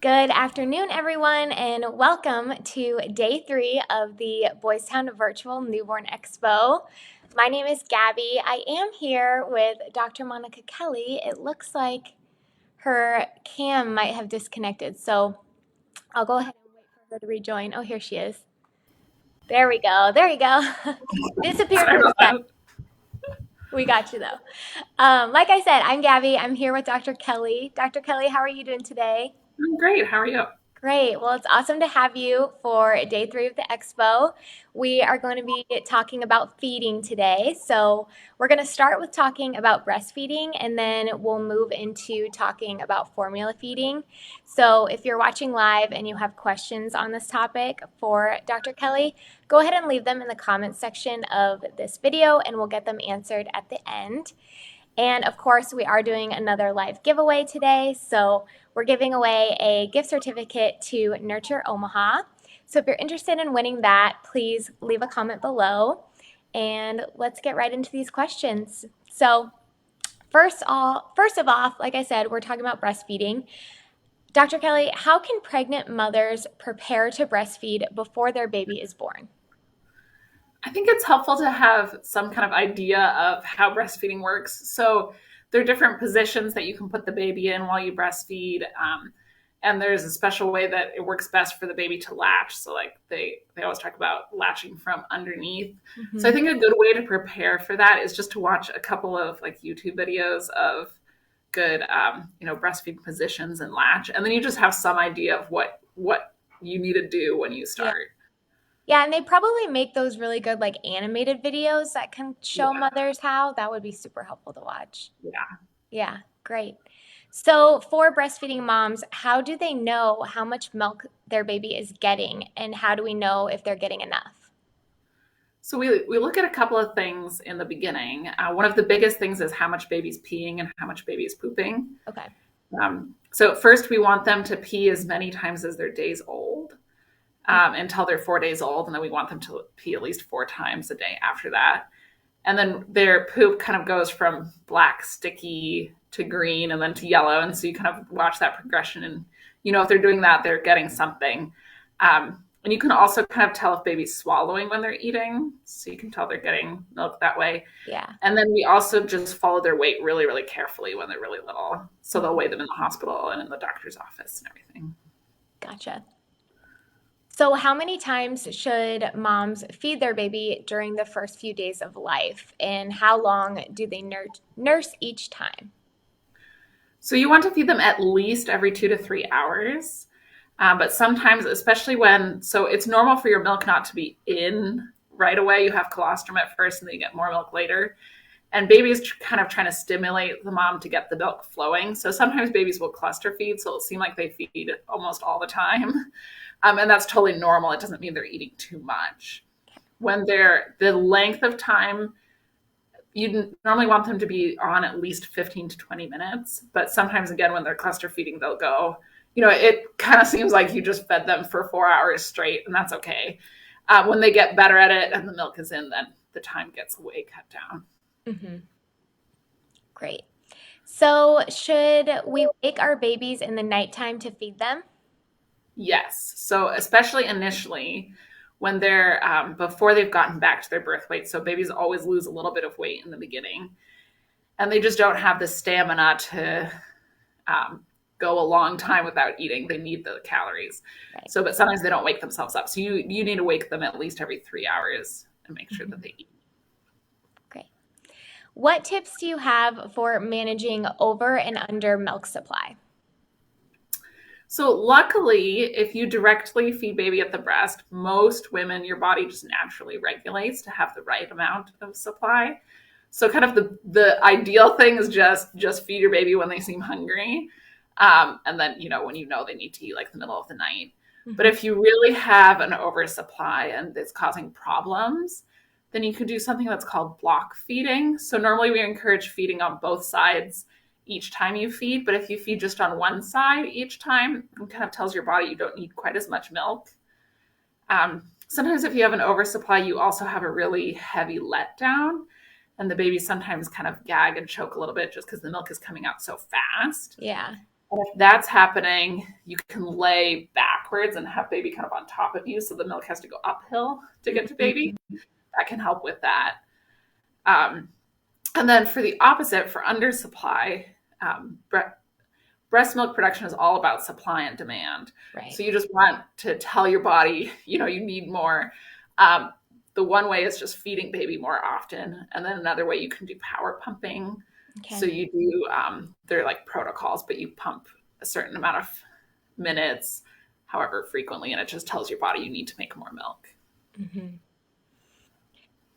Good afternoon, everyone, and welcome to day 3 of the Boys Town Virtual Newborn Expo. My name is Gabby. I am here with Dr. Monica Kelly. It looks like her cam might have disconnected, so I'll go ahead and wait for her to rejoin. Oh, here she is. There we go. There you go. Disappeared Sorry for a about sec. that. We got you, though. Like I said, I'm Gabby. I'm here with Dr. Kelly. Dr. Kelly, how are you doing today? I'm great. How are you? Great. Well, it's awesome to have you for day 3 of the expo. We are going to be talking about feeding today. So, we're going to start with talking about breastfeeding and then we'll move into talking about formula feeding. So, if you're watching live and you have questions on this topic for Dr. Kelly, go ahead and leave them in the comments section of this video and we'll get them answered at the end. And of course, we are doing another live giveaway today. So we're giving away a gift certificate to Nurture Omaha. So if you're interested in winning that, please leave a comment below. And let's get right into these questions. So first of all, like I said, we're talking about breastfeeding. Dr. Kelly, how can pregnant mothers prepare to breastfeed before their baby is born? I think it's helpful to have some kind of idea of how breastfeeding works. So there are different positions that you can put the baby in while you breastfeed. And there's a special way that it works best for the baby to latch. So like they always talk about latching from underneath. So I think a good way to prepare for that is just to watch a couple of like YouTube videos of good, breastfeed positions and latch. And then you just have some idea of what you need to do when you Yeah. start. Yeah, and they probably make those really good like animated videos that can show Yeah. mothers how. That would be super helpful to watch. Yeah. Yeah, great. So for breastfeeding moms, how do they know how much milk their baby is getting, and how do we know if they're getting enough? So we look at a couple of things in the beginning. One of the biggest things is how much baby's peeing and how much baby's pooping. Okay. So first, we want them to pee as many times as they're days old until they're 4 days old, and then we want them to pee at least 4 times a day after that. And then their poop kind of goes from black, sticky to green, and then to yellow. And so you kind of watch that progression, and if they're doing that, they're getting something. And you can also kind of tell if baby's swallowing when they're eating. So you can tell they're getting milk that way. Yeah. And then we also just follow their weight really, really carefully when they're really little. So they'll weigh them in the hospital and in the doctor's office and everything. Gotcha. So how many times should moms feed their baby during the first few days of life, and how long do they nurse each time? So you want to feed them at least every 2 to 3 hours. But sometimes, especially so it's normal for your milk not to be in right away. You have colostrum at first and then you get more milk later. And babies kind of trying to stimulate the mom to get the milk flowing. So sometimes babies will cluster feed, so it'll seem like they feed almost all the time. And that's totally normal. It doesn't mean they're eating too much. When the length of time, you normally want them to be on at least 15 to 20 minutes. But sometimes, again, when they're cluster feeding, they'll go, it kind of seems like you just fed them for 4 hours straight, and that's okay. When they get better at it and the milk is in, then the time gets way cut down. Mm-hmm. Great. So should we wake our babies in the nighttime to feed them? Yes. So especially initially when they're before they've gotten back to their birth weight. So babies always lose a little bit of weight in the beginning, and they just don't have the stamina to go a long time without eating. They need the calories. Right. So, but sometimes they don't wake themselves up. So you need to wake them at least every 3 hours and make sure that they eat. Great. What tips do you have for managing over and under milk supply? So luckily, if you directly feed baby at the breast, most women, your body just naturally regulates to have the right amount of supply. So kind of the ideal thing is just feed your baby when they seem hungry. And then, when they need to eat like the middle of the night. Mm-hmm. But if you really have an oversupply and it's causing problems, then you could do something that's called block feeding. So normally we encourage feeding on both sides each time you feed, but if you feed just on one side each time, it kind of tells your body you don't need quite as much milk. Sometimes if you have an oversupply, you also have a really heavy letdown, and the babies sometimes kind of gag and choke a little bit just because the milk is coming out so fast. Yeah. And if that's happening, you can lay backwards and have baby kind of on top of you. So the milk has to go uphill to get to baby. That can help with that. Um, and then for the opposite, for undersupply, breast milk production is all about supply and demand. Right. So you just want to tell your body, you need more. The one way is just feeding baby more often. And then another way you can do power pumping. Okay. So you do, they're like protocols, but you pump a certain amount of minutes, however frequently, and it just tells your body you need to make more milk. Mm-hmm.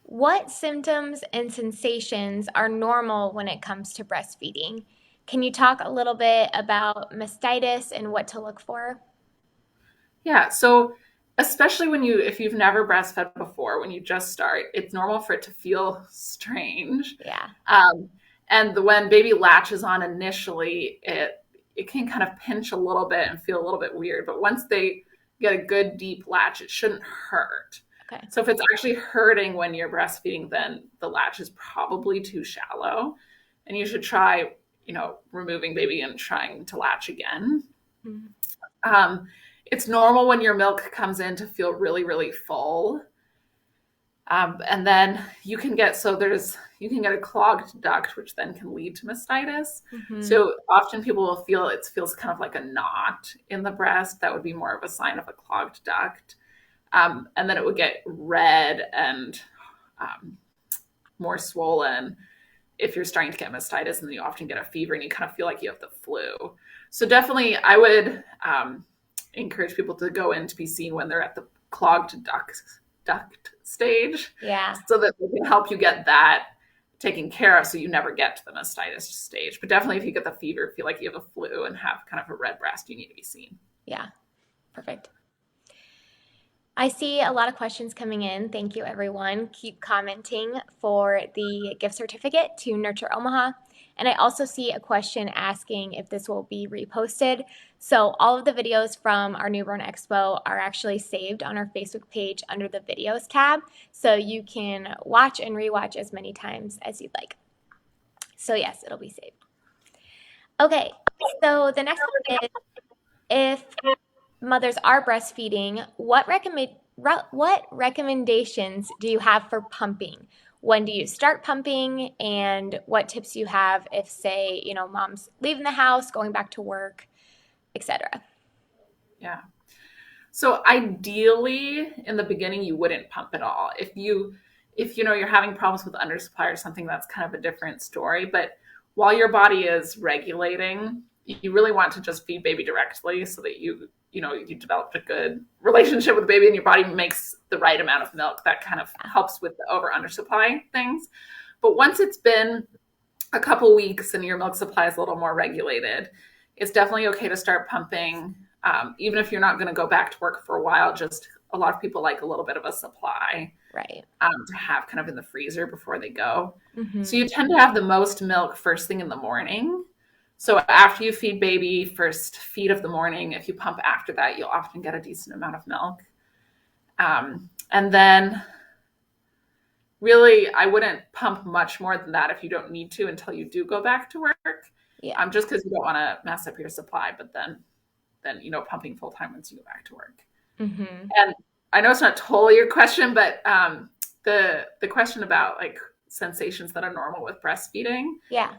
What symptoms and sensations are normal when it comes to breastfeeding? Can you talk a little bit about mastitis and what to look for? Yeah, so especially if you've never breastfed before, when you just start, it's normal for it to feel strange. Yeah. And when baby latches on initially, it can kind of pinch a little bit and feel a little bit weird. But once they get a good deep latch, it shouldn't hurt. Okay. So if it's actually hurting when you're breastfeeding, then the latch is probably too shallow. And you should try, removing baby and trying to latch again. Mm-hmm. It's normal when your milk comes in to feel really, really full. And then you can get a clogged duct, which then can lead to mastitis. Mm-hmm. So often people will feel it feels kind of like a knot in the breast. That would be more of a sign of a clogged duct. And then it would get red and more swollen if you're starting to get mastitis, and then you often get a fever and you kind of feel like you have the flu. So definitely I would encourage people to go in to be seen when they're at the clogged duct stage. Yeah. So that they can help you get that taken care of so you never get to the mastitis stage. But definitely if you get the fever, feel like you have a flu and have kind of a red breast, you need to be seen. Yeah. Perfect. I see a lot of questions coming in. Thank you, everyone. Keep commenting for the gift certificate to Nurture Omaha. And I also see a question asking if this will be reposted. So all of the videos from our Newborn Expo are actually saved on our Facebook page under the videos tab. So you can watch and rewatch as many times as you'd like. So yes, it'll be saved. Okay, so the next one is, if mothers are breastfeeding, what recommendations do you have for pumping? When do you start pumping, and what tips do you have if, say, mom's leaving the house, going back to work, etc.? Yeah. So ideally, in the beginning, you wouldn't pump at all. If you're having problems with undersupply or something, that's kind of a different story. But while your body is regulating, you really want to just feed baby directly so that you developed a good relationship with the baby and your body makes the right amount of milk. That kind of helps with the over undersupply things. But once it's been a couple weeks and your milk supply is a little more regulated, it's definitely okay to start pumping. Even if you're not going to go back to work for a while, just a lot of people like a little bit of a supply, right? To have kind of in the freezer before they go. Mm-hmm. So you tend to have the most milk first thing in the morning. So after you feed baby, first feed of the morning, if you pump after that, you'll often get a decent amount of milk. And then really, I wouldn't pump much more than that if you don't need to until you do go back to work. Yeah. Just because you don't want to mess up your supply, but then pumping full time once you go back to work. Mm-hmm. And I know it's not totally your question, but the question about like sensations that are normal with breastfeeding. Yeah.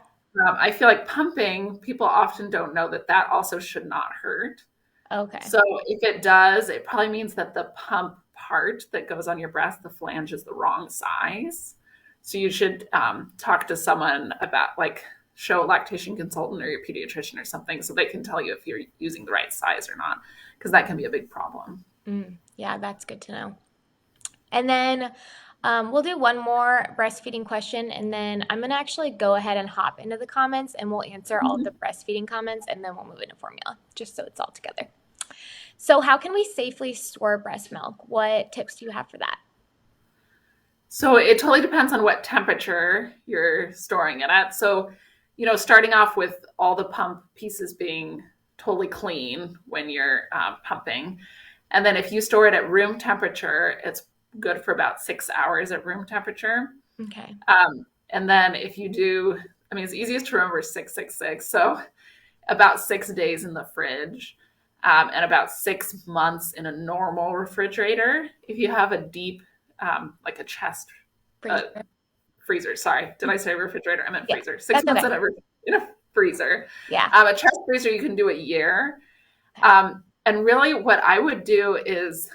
I feel like pumping, people often don't know that also should not hurt. Okay. So if it does, it probably means that the pump part that goes on your breast, the flange, is the wrong size. So you should talk to someone about, show a lactation consultant or your pediatrician or something so they can tell you if you're using the right size or not, because that can be a big problem. Yeah, that's good to know. And then we'll do one more breastfeeding question, and then I'm going to actually go ahead and hop into the comments, and we'll answer all the breastfeeding comments, and then we'll move into formula, just so it's all together. So how can we safely store breast milk? What tips do you have for that? So it totally depends on what temperature you're storing it at. So, starting off with all the pump pieces being totally clean when you're pumping. And then if you store it at room temperature, it's good for about 6 hours at room temperature. Okay. And then if you do, it's easiest to remember 666. So about 6 days in the fridge, and about 6 months in a normal refrigerator. If you have a deep, like a chest uh, Freezer. freezer. Sorry, did I say refrigerator? I meant Yeah, freezer. Six that's months okay. in a freezer. Yeah. A chest freezer you can do a year. Okay. And really, what I would do is,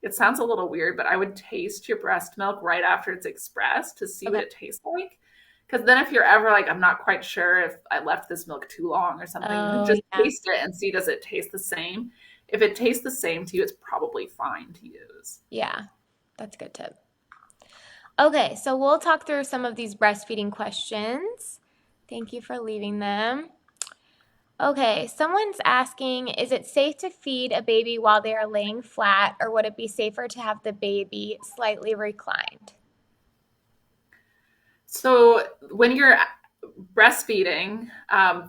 it sounds a little weird, but I would taste your breast milk right after it's expressed to see what Okay. it tastes like. Because then, if you're ever like, I'm not quite sure if I left this milk too long or something, you can Oh, just yeah. taste it and see, does it taste the same? If it tastes the same to you, it's probably fine to use. Yeah. That's a good tip. Okay, so we'll talk through some of these breastfeeding questions. Thank you for leaving them. Okay, someone's asking, is it safe to feed a baby while they are laying flat, or would it be safer to have the baby slightly reclined? So when you're breastfeeding,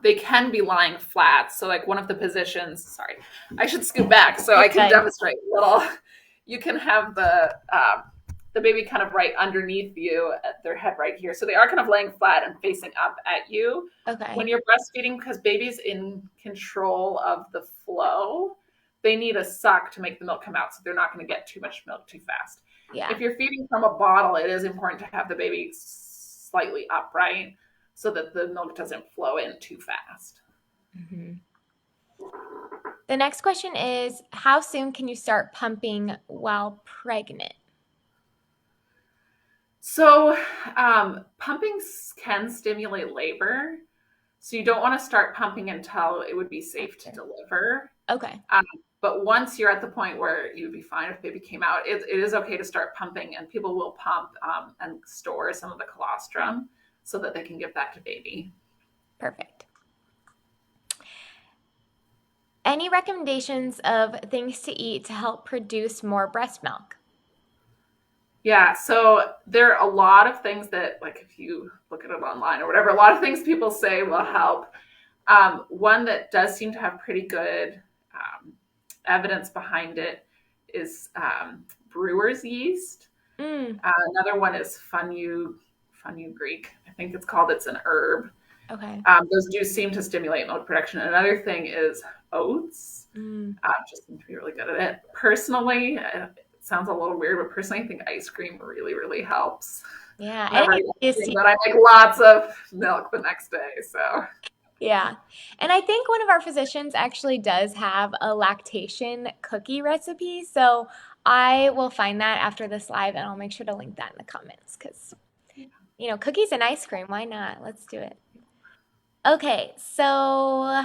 they can be lying flat. So like one of the positions, sorry, I should scoot back so You're I can good. demonstrate a little. You can have the baby kind of right underneath you, at their head right here. So they are kind of laying flat and facing up at you. Okay. When you're breastfeeding, because baby's in control of the flow, they need a suck to make the milk come out. So they're not going to get too much milk too fast. Yeah. If you're feeding from a bottle, it is important to have the baby slightly upright so that the milk doesn't flow in too fast. Mhm. The next question is, how soon can you start pumping while pregnant? So, pumping can stimulate labor. So, you don't want to start pumping until it would be safe to deliver. Okay. Um, but once you're at the point where you'd be fine if baby came out, it is okay to start pumping, and people will pump and store some of the colostrum so that they can give that to baby. Perfect. Any recommendations of things to eat to help produce more breast milk? Yeah, so there are a lot of things that, like, if you look at it online or whatever, a lot of things people say will help. One that does seem to have pretty good evidence behind it is brewer's yeast. Mm, Another one is Greek. I think it's called. It's an herb. okay. Those do seem to stimulate milk production. Another thing is oats. Mm, Just seem to be really good at it. Personally, it sounds a little weird, but personally, I think ice cream really, really helps. yeah. And Whenever I I eat think ice cream, but I make lots of milk the next day. So yeah. And I think one of our physicians actually does have a lactation cookie recipe. So I will find that after this live and I'll make sure to link that in the comments because, cookies and ice cream, why not? Let's do it. Okay, so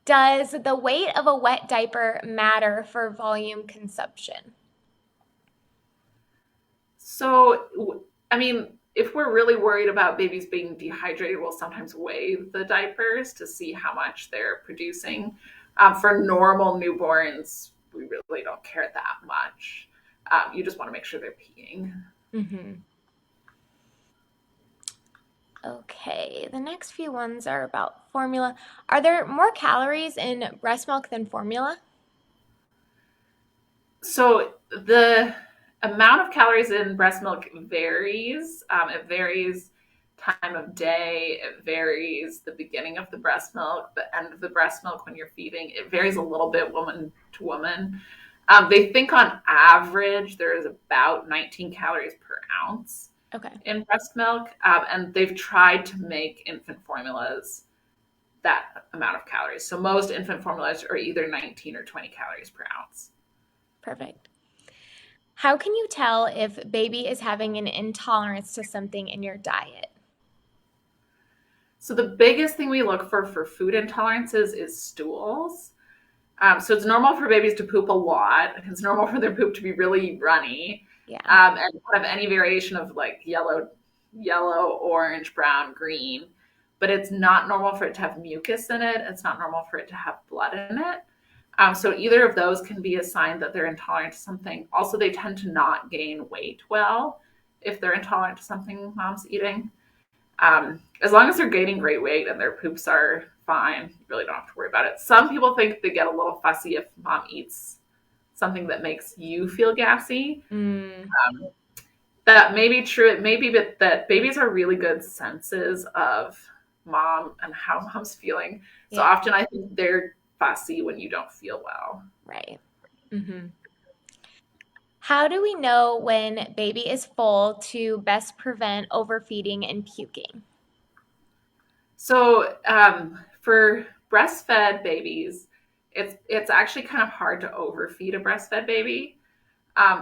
does the weight of a wet diaper matter for volume consumption? So, I mean, if we're really worried about babies being dehydrated, we'll sometimes weigh the diapers to see how much they're producing. For normal newborns, we really don't care that much. You just want to make sure they're peeing. Mm-hmm. Okay, the next few ones are about formula. Are there more calories in breast milk than formula? So the amount of calories in breast milk varies. It varies time of day. It varies the beginning of the breast milk, the end of the breast milk when you're feeding. It varies a little bit woman to woman. They think on average there is about 19 calories per ounce Okay, in breast milk, and they've tried to make infant formulas that amount of calories. So most infant formulas are either 19 or 20 calories per ounce. perfect. How can you tell if baby is having an intolerance to something in your diet? So the biggest thing we look for food intolerances is stools. So it's normal for babies to poop a lot. It's normal for their poop to be really runny, Yeah. and have any variation of like yellow, orange, brown, green. But it's not normal for it to have mucus in it. It's not normal for it to have blood in it. So either of those can be a sign that they're intolerant to something. Also, they tend to not gain weight well if they're intolerant to something mom's eating. As long as they're gaining great weight and their poops are fine, you really don't have to worry about it. Some people think they get a little fussy if mom eats something that makes you feel gassy. Mm, That may be true. It may be that babies are really good senses of mom and how mom's feeling. So Yeah. often I think they're fussy when you don't feel well. Right. Hmm. How do we know when baby is full to best prevent overfeeding and puking? So for breastfed babies, it's actually kind of hard to overfeed a breastfed baby,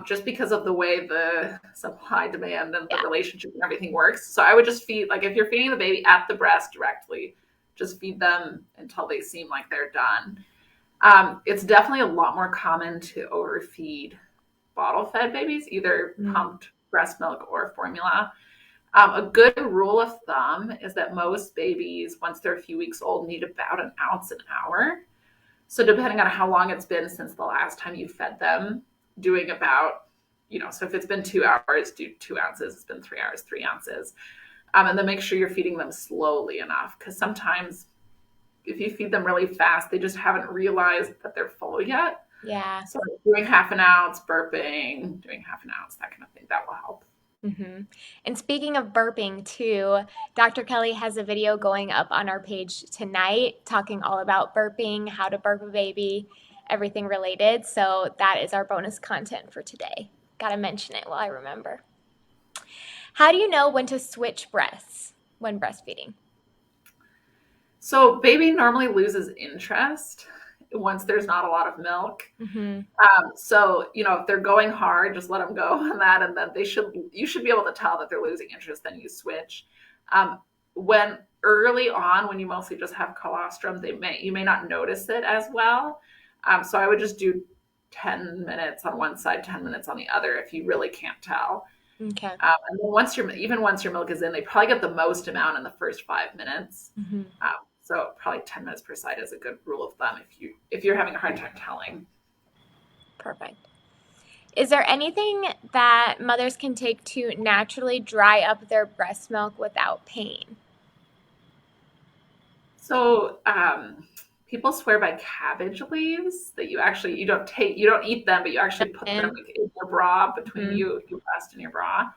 just because of the way the supply demand and the Yeah. relationship and everything works. So I would just feed, like if you're feeding the baby at the breast directly, just feed them until they seem like they're done. It's definitely a lot more common to overfeed bottle fed babies, either Mm. pumped breast milk or formula. A good rule of thumb is that most babies, once they're a few weeks old, need about an ounce an hour. So depending on how long it's been since the last time you fed them, doing about, so if it's been 2 hours, do 2 ounces. It's been 3 hours, 3 ounces. And then make sure you're feeding them slowly enough, because sometimes if you feed them really fast, they just haven't realized that they're full yet. Yeah. So doing half an ounce, burping, doing half an ounce, that kind of thing, that will help. Hmm. And speaking of burping too, Dr. Kelly has a video going up on our page tonight talking all about burping, how to burp a baby, everything related. So that is our bonus content for today. Got to mention it while I remember. How do you know when to switch breasts when breastfeeding? So baby normally loses interest once there's not a lot of milk. Hmm. So if they're going hard, just let them go on that, and then you should be able to tell that they're losing interest. Then you switch. When early on, when you mostly just have colostrum, you may not notice it as well. So I would just do 10 minutes on one side, 10 minutes on the other if you really can't tell. Okay. And then once your milk is in, they probably get the most amount in the first 5 minutes. Hmm. Um, so probably 10 minutes per side is a good rule of thumb if you're having a hard time telling. Perfect. Is there anything that mothers can take to naturally dry up their breast milk without pain? So people swear by cabbage leaves that you don't eat them, but you actually put them And in your bra between mhm. your breast and your bra,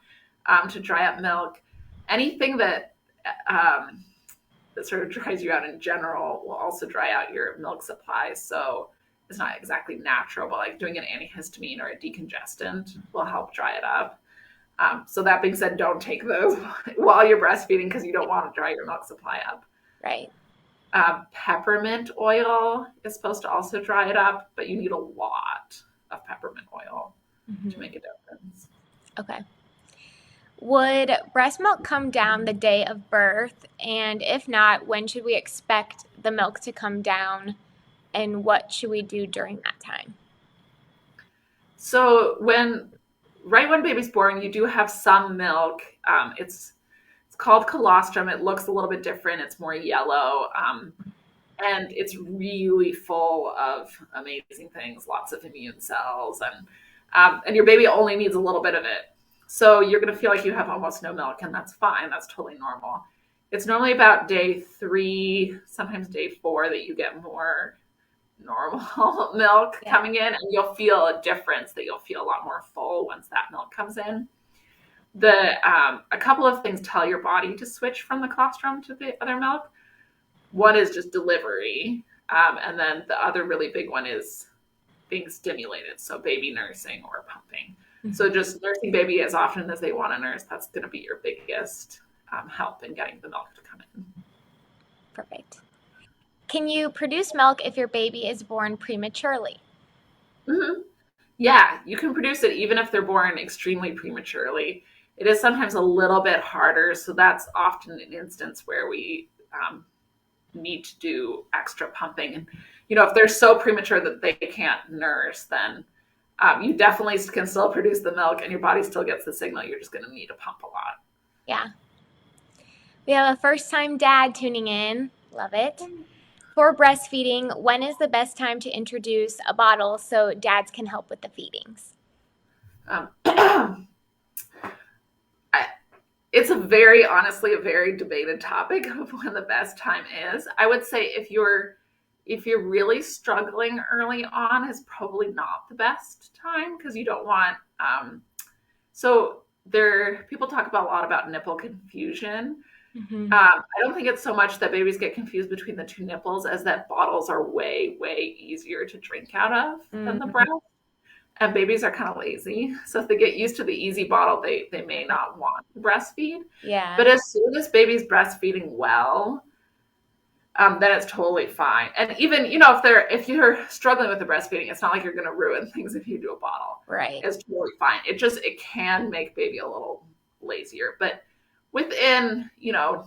to dry up milk. Anything um, that sort of dries you out in general will also dry out your milk supply. So it's not exactly natural, but like doing an antihistamine or a decongestant will help dry it up. So that being said, don't take those while you're breastfeeding because you don't want to dry your milk supply up. Right. Peppermint oil is supposed to also dry it up, but you need a lot of peppermint oil to Hmm. make a difference. Okay. Would breast milk come down the day of birth? And if not, when should we expect the milk to come down? And what should we do during that time? So right when baby's born, you do have some milk. It's called colostrum. It looks a little bit different. It's more yellow. And it's really full of amazing things, lots of immune cells, and your baby only needs a little bit of it. So you're going to feel like you have almost no milk, and that's fine. That's totally normal. It's normally about day 3, sometimes day 4, that you get more normal milk Yeah. coming in, and you'll feel a difference. That you'll feel a lot more full once that milk comes in. A couple of things tell your body to switch from the colostrum to the other milk. One is just delivery, and then the other really big one is being stimulated, so baby nursing or pumping. So Hmm. just nursing baby as often as they want to nurse, that's going to be your biggest help in getting the milk to come in. Perfect. Can you produce milk if your baby is born prematurely? Mm-hmm. Yeah, you can produce it even if they're born extremely prematurely. It is sometimes a little bit harder, so that's often an instance where we need to do extra pumping. And if they're so premature that they can't nurse, then you definitely can still produce the milk, and your body still gets the signal. You're just going to need to pump a lot. Yeah. We have a first time dad tuning in. Love it. For breastfeeding, when is the best time to introduce a bottle so dads can help with the feedings? Um, it's honestly a very debated topic of when the best time is. I would say if you're really struggling early on, is probably not the best time, because you don't want. So people talk about a lot about nipple confusion. Hmm. I don't think it's so much that babies get confused between the two nipples as that bottles are way, way easier to drink out of than the Hmm. breast. And babies are kind of lazy. So if they get used to the easy bottle, they may not want to breastfeed. Yeah. But as soon as baby's breastfeeding well, then it's totally fine. And even, if you're struggling with the breastfeeding, it's not like you're going to ruin things if you do a bottle. Right. It's totally fine. It can make baby a little lazier, but within,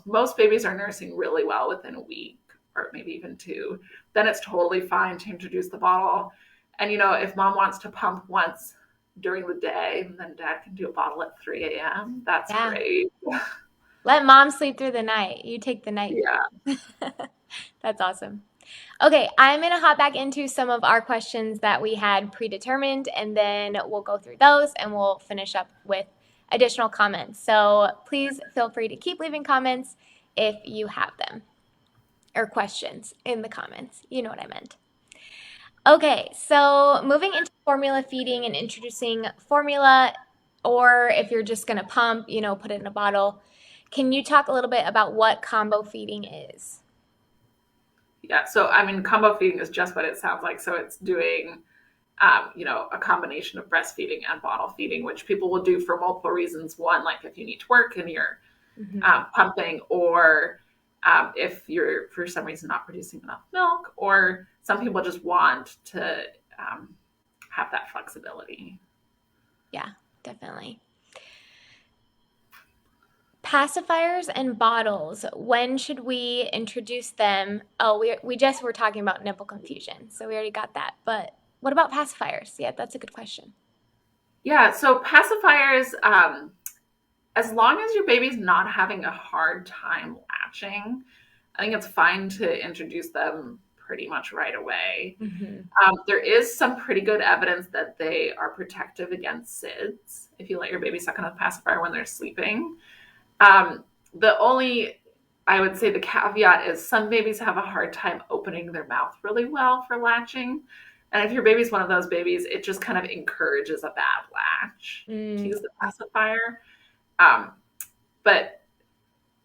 most babies are nursing really well within a week or maybe even two. Then it's totally fine to introduce the bottle. And if mom wants to pump once during the day, then dad can do a bottle at 3 a.m. That's Yeah. great. Let mom sleep through the night. You take the night. Yeah. That's awesome. Okay, I'm going to hop back into some of our questions that we had predetermined, and then we'll go through those and we'll finish up with additional comments. So please feel free to keep leaving comments if you have them or questions in the comments. You know what I meant. Okay, so moving into formula feeding and introducing formula, or if you're just going to pump, put it in a bottle. Can you talk a little bit about what combo feeding is? Yeah. So, I mean, combo feeding is just what it sounds like. So it's doing, a combination of breastfeeding and bottle feeding, which people will do for multiple reasons. One, like if you need to work and you're Hmm. pumping, or if you're for some reason not producing enough milk, or some people just want to have that flexibility. Yeah, definitely. Pacifiers and bottles, when should we introduce them? Oh, we just were talking about nipple confusion, so we already got that. But what about pacifiers? Yeah, that's a good question. Yeah. So pacifiers, as long as your baby's not having a hard time latching, I think it's fine to introduce them pretty much right away. Hmm. There is some pretty good evidence that they are protective against SIDS if you let your baby suck on a pacifier when they're sleeping. Um, the only, I would say, the caveat is some babies have a hard time opening their mouth really well for latching. And if your baby's one of those babies, it just kind of encourages a bad latch to Mm, use the pacifier. Um, but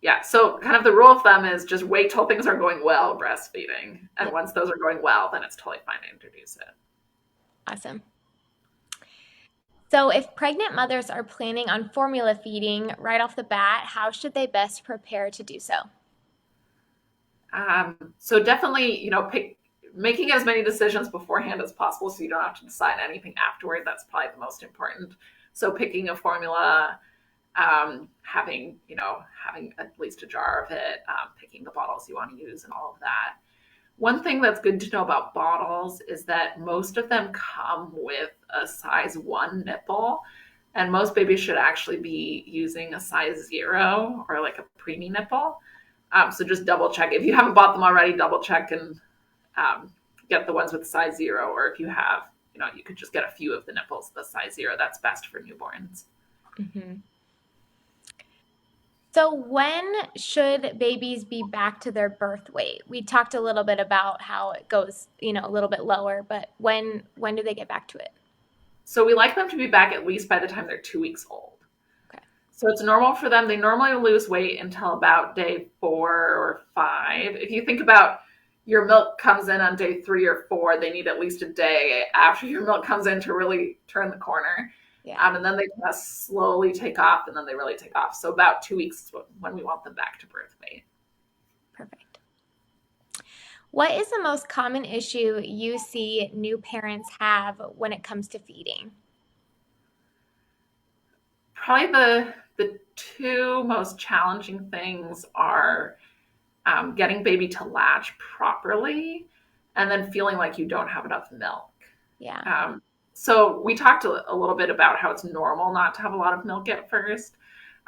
yeah, so kind of the rule of thumb is just wait till things are going well breastfeeding. And yeah, once those are going well, then it's totally fine to introduce it. awesome. So, if pregnant mothers are planning on formula feeding right off the bat, how should they best prepare to do so? So definitely, making as many decisions beforehand as possible so you don't have to decide anything afterward. That's probably the most important. So picking a formula, having at least a jar of it, picking the bottles you want to use and all of that. One thing that's good to know about bottles is that most of them come with a size 1 nipple, and most babies should actually be using a size 0 or like a preemie nipple. So just double check. If you haven't bought them already, double check and get the ones with size 0. Or if you have, you could just get a few of the nipples, the size 0. That's best for newborns. Hmm. So, when should babies be back to their birth weight? We talked a little bit about how it goes, a little bit lower, but when do they get back to it? So we like them to be back at least by the time they're 2 weeks old. Okay. So it's normal for them. They normally lose weight until about day 4 or 5. If you think about your milk comes in on day 3 or 4, they need at least a day after your milk comes in to really turn the corner. Yeah, And then they kind of slowly take off, and then they really take off. So about 2 weeks is when we want them back to birth weight. perfect. What is the most common issue you see new parents have when it comes to feeding? Probably the two most challenging things are getting baby to latch properly, and then feeling like you don't have enough milk. Yeah. So we talked a little bit about how it's normal not to have a lot of milk at first.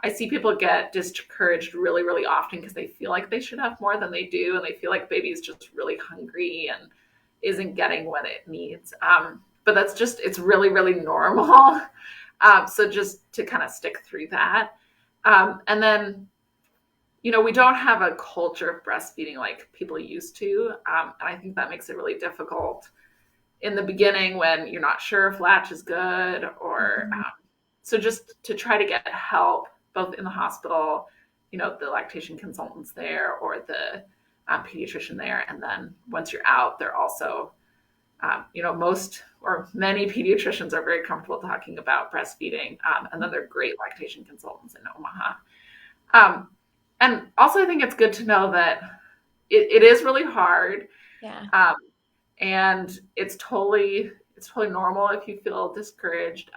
I see people get discouraged really, really often because they feel like they should have more than they do, and they feel like baby is just really hungry and isn't getting what it needs. But it's really, really normal. So just to kind of stick through that. And then we don't have a culture of breastfeeding like people used to. And I think that makes it really difficult in the beginning when you're not sure if latch is good or Mhm. so just to try to get help both in the hospital, the lactation consultants there or the pediatrician there. And then once you're out, they're also, most or many pediatricians are very comfortable talking about breastfeeding. And then they're great lactation consultants in Omaha. And also, I think it's good to know that it is really hard. Yeah. And it's totally normal if you feel discouraged.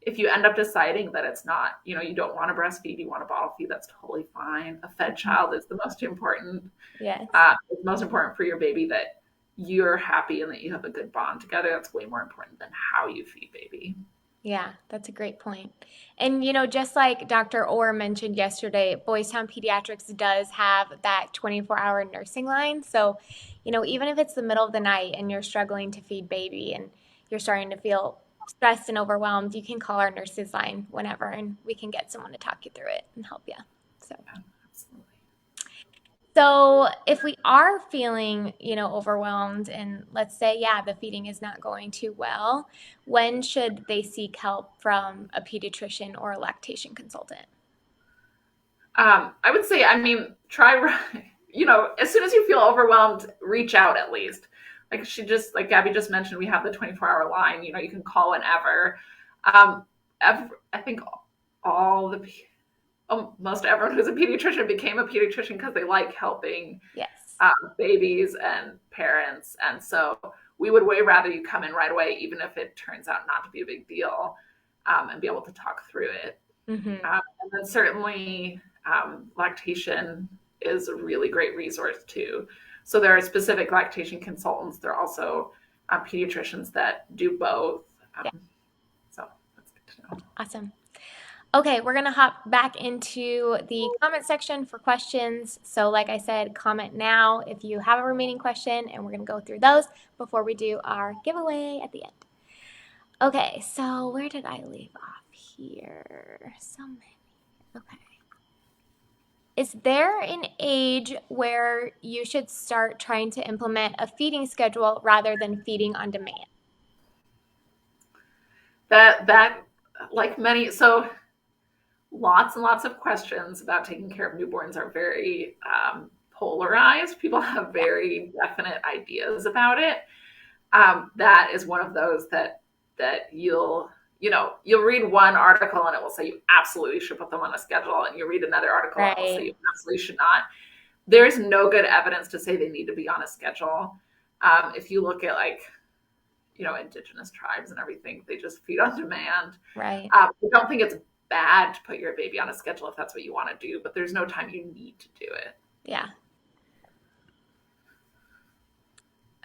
If you end up deciding that it's not, you don't want to breastfeed, you want to bottle feed, that's totally fine. A fed child is the most important. Yes. It's most important for your baby that you're happy and that you have a good bond together. That's way more important than how you feed baby. Yeah, that's a great point. And, just like Dr. Orr mentioned yesterday, Boys Town Pediatrics does have that 24-hour nursing line. So, even if it's the middle of the night and you're struggling to feed baby and you're starting to feel stressed and overwhelmed, you can call our nurses line whenever and we can get someone to talk you through it and help you. So. Absolutely. So if we are feeling, overwhelmed and let's say, the feeding is not going too well, when should they seek help from a pediatrician or a lactation consultant? I would say, try, as soon as you feel overwhelmed, reach out at least. Like Gabby just mentioned, we have the 24-hour line, you can call whenever. I think most everyone who's a pediatrician became a pediatrician because they like helping Yes. Babies and parents. And so we would way rather you come in right away, even if it turns out not to be a big deal, and be able to talk through it. Mm-hmm. And then certainly lactation is a really great resource too. So there are specific lactation consultants. There are also pediatricians that do both. So that's good to know. Awesome. Okay, we're going to hop back into the comment section for questions. So like I said, comment now if you have a remaining question, and we're going to go through those before we do our giveaway at the end. Okay, so where did I leave off here? So many. Okay. Is there an age where you should start trying to implement a feeding schedule rather than feeding on demand? That like many, so lots and lots of questions about taking care of newborns are very polarized. People have very definite ideas about it. That is one of those that you'll read one article and it will say you absolutely should put them on a schedule, and you read another article and it will say you absolutely should not. There's no good evidence to say they need to be on a schedule. If you look at indigenous tribes and everything, they just feed on demand. Right. I don't think it's bad to put your baby on a schedule if that's what you want to do, but there's no time you need to do it. Yeah.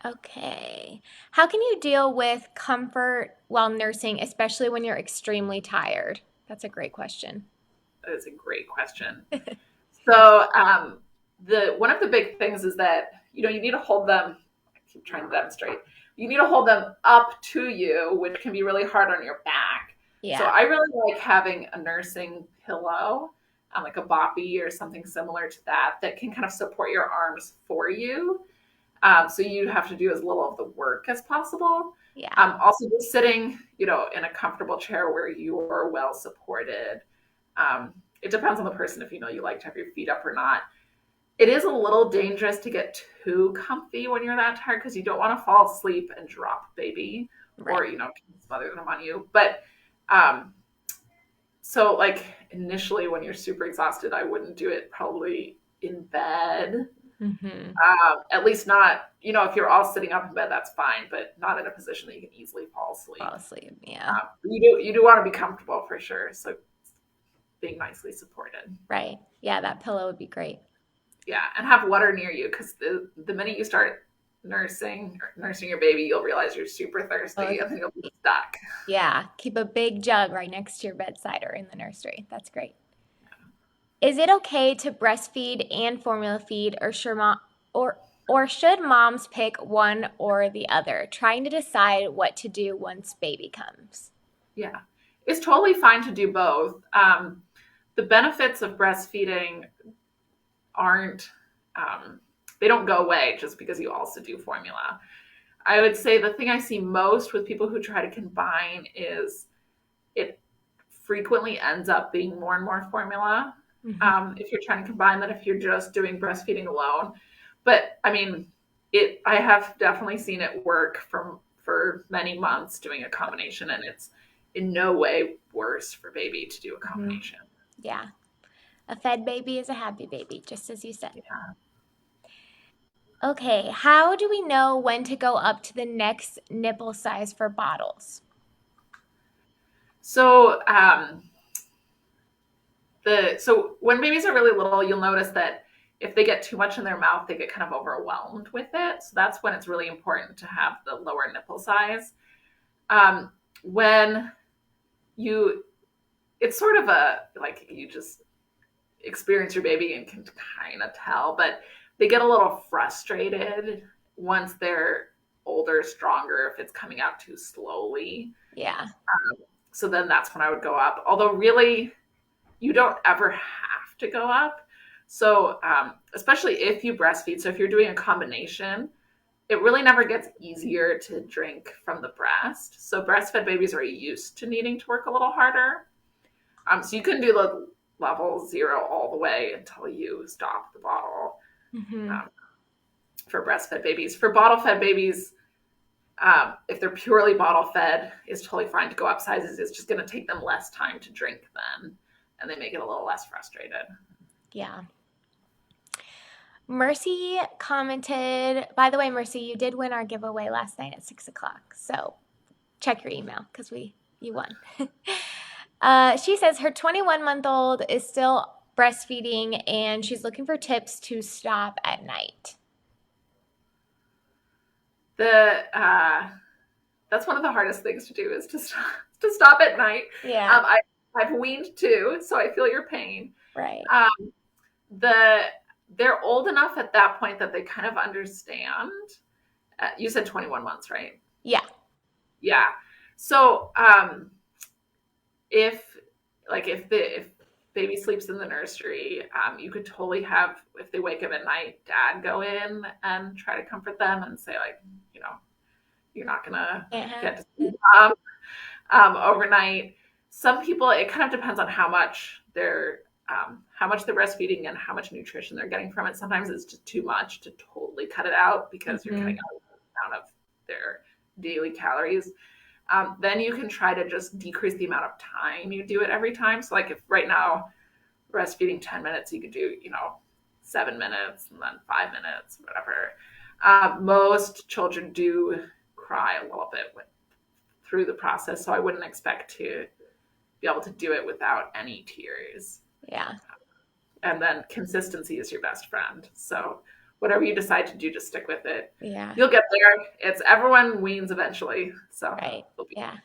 Okay. How can you deal with comfort while nursing, especially when you're extremely tired? That's a great question. That is a great question. So one of the big things is that, you need to hold them. I keep trying to demonstrate. You need to hold them up to you, which can be really hard on your back. Yeah. So I really like having a nursing pillow, like a boppy or something similar to that can kind of support your arms for you. So you have to do as little of the work as possible. Yeah. Also, just sitting, in a comfortable chair where you're well supported. It depends on the person if you like to have your feet up or not. It is a little dangerous to get too comfy when you're that tired because you don't want to fall asleep and drop baby, right, or smother them on you. But so like initially when you're super exhausted, I wouldn't do it probably in bed. Mm-hmm. At least not, if you're all sitting up in bed, that's fine, but not in a position that you can easily fall asleep. Yeah. You do want to be comfortable for sure. So being nicely supported. Right. Yeah, that pillow would be great. Yeah, and have water near you because the minute you start nursing your baby, you'll realize you're super thirsty and then you'll be stuck. Yeah, keep a big jug right next to your bedside or in the nursery. That's great. Is it okay to breastfeed and formula feed, or should moms pick one or the other, trying to decide what to do once baby comes? Yeah, it's totally fine to do both. The benefits of breastfeeding they don't go away just because you also do formula. I would say the thing I see most with people who try to combine is it frequently ends up being more and more formula. Mm-hmm. if you're trying to combine that, if you're just doing breastfeeding alone. But I mean, I have definitely seen it work for many months doing a combination, and it's in no way worse for baby to do a Mm-hmm. combination. Yeah. A fed baby is a happy baby, just as you said. Yeah. Okay, how do we know when to go up to the next nipple size for bottles? So so when babies are really little, you'll notice that if they get too much in their mouth, they get kind of overwhelmed with it. So that's when it's really important to have the lower nipple size. Um, when you, it's sort of like you just experience your baby and can kind of tell, but they get a little frustrated once they're older, stronger, if it's coming out too slowly. Yeah. So then that's when I would go up. Although really, you don't ever have to go up. So especially if you breastfeed, so if you're doing a combination, it really never gets easier to drink from the breast. So breastfed babies are used to needing to work a little harder. So you can do the level 0 all the way until you stop the bottle Mm-hmm. um, for breastfed babies. For bottle fed babies, if they're purely bottle fed, it's totally fine to go up sizes. It's just going to take them less time to drink then, and they may get a little less frustrated. Yeah. Mercy commented, by the way, Mercy, you did win our giveaway last night at 6 o'clock. So check your email because you won. She says her 21-month-old is still breastfeeding and she's looking for tips to stop at night. That's one of the hardest things to do is to stop at night. Yeah. I've weaned too, so I feel your pain. Right. They're old enough at that point that they kind of understand. You said 21 months, right? Yeah. Yeah. So if baby sleeps in the nursery, you could totally have, if they wake up at night, dad go in and try to comfort them and say, like, you're not gonna get to sleep overnight. Some people, it kind of depends on how much they're breastfeeding and how much nutrition they're getting from it. Sometimes it's just too much to totally cut it out because you're cutting out the amount of their daily calories. Then you can try to just decrease the amount of time you do it every time. So like if right now breastfeeding 10 minutes, you could do, 7 minutes and then 5 minutes, whatever. Most children do cry a little bit through the process. So I wouldn't expect to be able to do it without any tears. Yeah. And then consistency is your best friend. So whatever you decide to do, just stick with it. Yeah. You'll get there. Everyone weans eventually. So right. Yeah.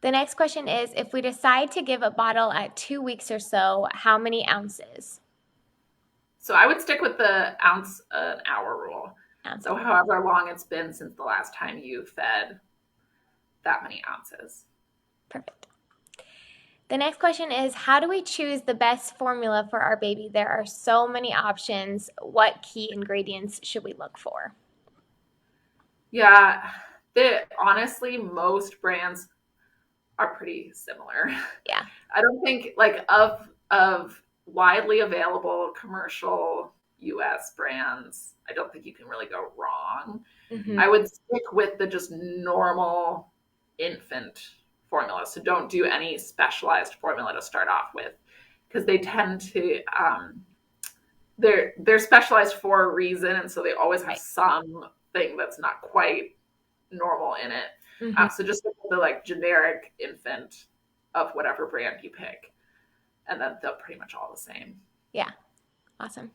The next question is, if we decide to give a bottle at 2 weeks or so, how many ounces? So I would stick with the ounce an hour rule. So however long it's been since the last time you fed, that many ounces. Perfect. The next question is, how do we choose the best formula for our baby? There are so many options. What key ingredients should we look for? Yeah, honestly, most brands are pretty similar. Yeah. I don't think of widely available commercial US brands, I don't think you can really go wrong. Mm-hmm. I would stick with the just normal infant formula. So don't do any specialized formula to start off with, because they tend to they're specialized for a reason, and so they always have something that's not quite normal in it. Mm-hmm. So just the generic infant of whatever brand you pick, and then they're pretty much all the same. Yeah. Awesome.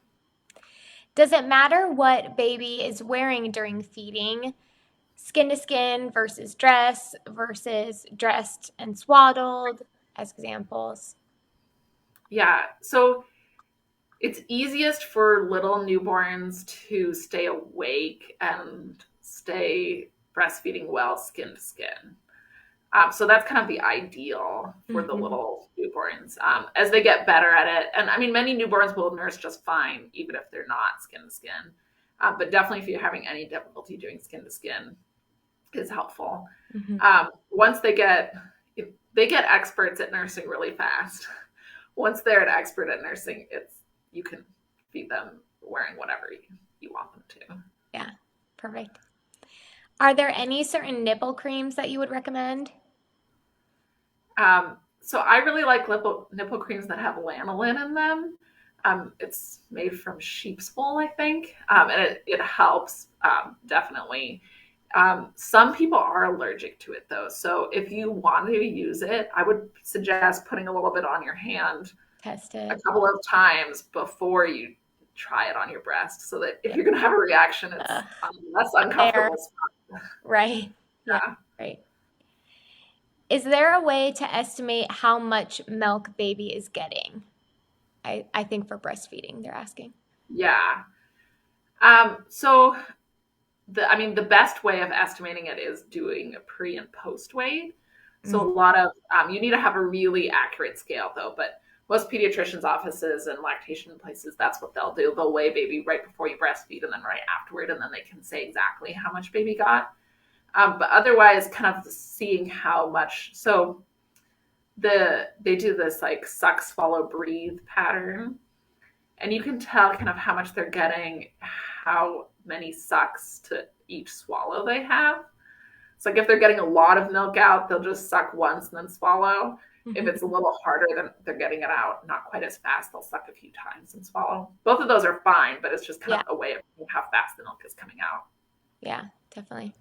Does it matter what baby is wearing during feeding? Skin to skin versus dressed and swaddled as examples. Yeah. So it's easiest for little newborns to stay awake and stay breastfeeding well skin to skin. So that's kind of the ideal for the little newborns. As they get better at it, and I mean, many newborns will nurse just fine, even if they're not skin to skin. But definitely, if you're having any difficulty doing skin to skin, is helpful. Once they get experts at nursing really fast. once they're an expert at nursing, you can feed them wearing whatever you want them to. Yeah, perfect. Are there any certain nipple creams that you would recommend? So I really like nipple creams that have lanolin in them. It's made from sheep's wool, I think, and it helps definitely. Some people are allergic to it though, so if you want to use it, I would suggest putting a little bit on your hand Test a it. couple of times before you try it on your breast, so that if Yeah. you're going to have a reaction, it's Uh, less there, uncomfortable spot. right. Yeah, Yeah. right. Is there a way to estimate how much milk baby is getting? I think for breastfeeding, they're asking. Yeah. So the best way of estimating it is doing a pre and post weight. So Mm, a lot of you need to have a really accurate scale though, but most pediatricians' offices and lactation places, that's what they'll do. They'll weigh baby right before you breastfeed and then right afterward, and then they can say exactly how much baby got. But otherwise, kind of seeing how much. So they do this like suck, swallow, breathe pattern, and you can tell kind of how much they're getting, how many sucks to each swallow they have. So like if they're getting a lot of milk out, they'll just suck once and then swallow. If mhm. it's a little harder, then they're getting it out not quite as fast. They'll suck a few times and swallow. Both of those are fine, but it's just kind Yeah, of a way of how fast the milk is coming out. yeah, definitely.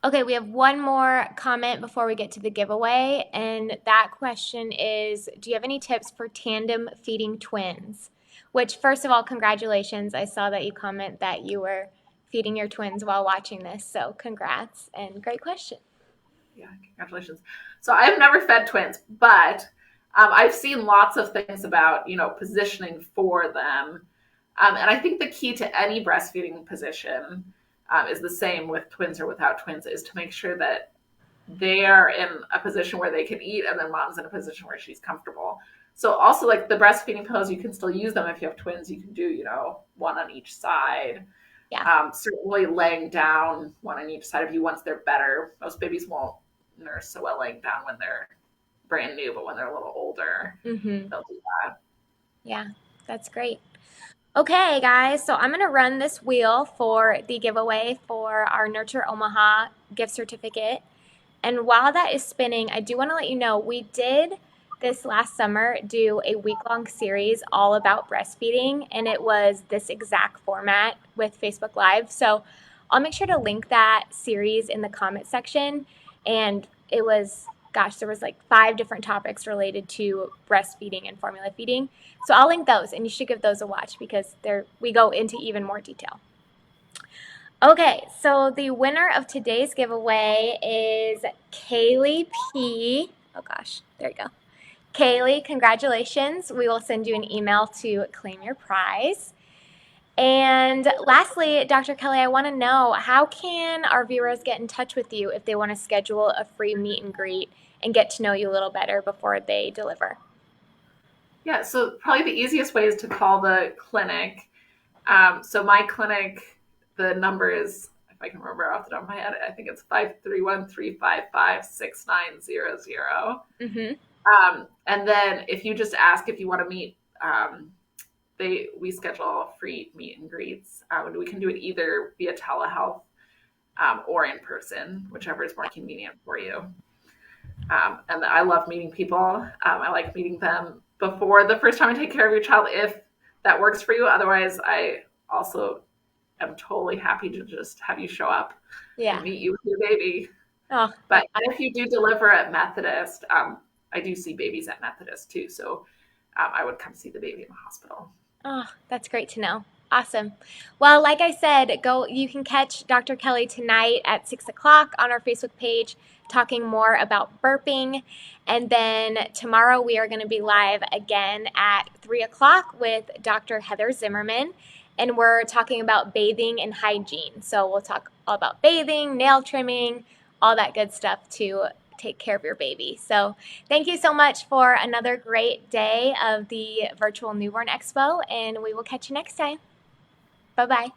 Okay, we have one more comment before we get to the giveaway, and that question is, do you have any tips for tandem feeding twins? Which, first of all, congratulations. I saw that you comment that you were feeding your twins while watching this, so congrats and great question. Yeah, congratulations. So I've never fed twins, but I've seen lots of things about positioning for them, and I think the key to any breastfeeding position is the same with twins or without twins, is to make sure that they are in a position where they can eat, and then mom's in a position where she's comfortable. So also like the breastfeeding pillows, you can still use them if you have twins. You can do one on each side. Yeah, Certainly laying down one on each side of you once they're better. Most babies won't nurse so well laying down when they're brand new, but when they're a little older, mm-hmm. they'll do that. Yeah, that's great. Okay, guys, so I'm going to run this wheel for the giveaway for our Nurture Omaha gift certificate. And while that is spinning, I do want to let you know we did this last summer do a week-long series all about breastfeeding, and it was this exact format with Facebook Live. So I'll make sure to link that series in the comment section. And it was, gosh, there was like 5 different topics related to breastfeeding and formula feeding. So I'll link those, and you should give those a watch because we go into even more detail. Okay, so the winner of today's giveaway is Kaylee P. Oh gosh, there you go. Kaylee, congratulations. We will send you an email to claim your prize. And lastly, Dr. Kelly, I want to know, how can our viewers get in touch with you if they want to schedule a free meet and greet and get to know you a little better before they deliver? Yeah, so probably the easiest way is to call the clinic. So my clinic, the number is, if I can remember off the top of my head, I think it's 531-355-6900. Mm-hmm. And then if you just ask if you want to meet, we schedule free meet and greets. We can do it either via telehealth or in person, whichever is more convenient for you. And I love meeting people. I like meeting them before the first time I take care of your child, if that works for you. Otherwise, I also am totally happy to just have you show up and Yeah. meet you with your baby. Oh, But if you do deliver at Methodist, I do see babies at Methodist too. So I would come see the baby in the hospital. oh, that's great to know. Awesome. Well, like I said, you can catch Dr. Kelly tonight at 6 o'clock on our Facebook page talking more about burping. And then tomorrow we are going to be live again at 3 o'clock with Dr. Heather Zimmerman. And we're talking about bathing and hygiene. So we'll talk all about bathing, nail trimming, all that good stuff to take care of your baby. So thank you so much for another great day of the Virtual Newborn Expo, and we will catch you next time. Bye-bye.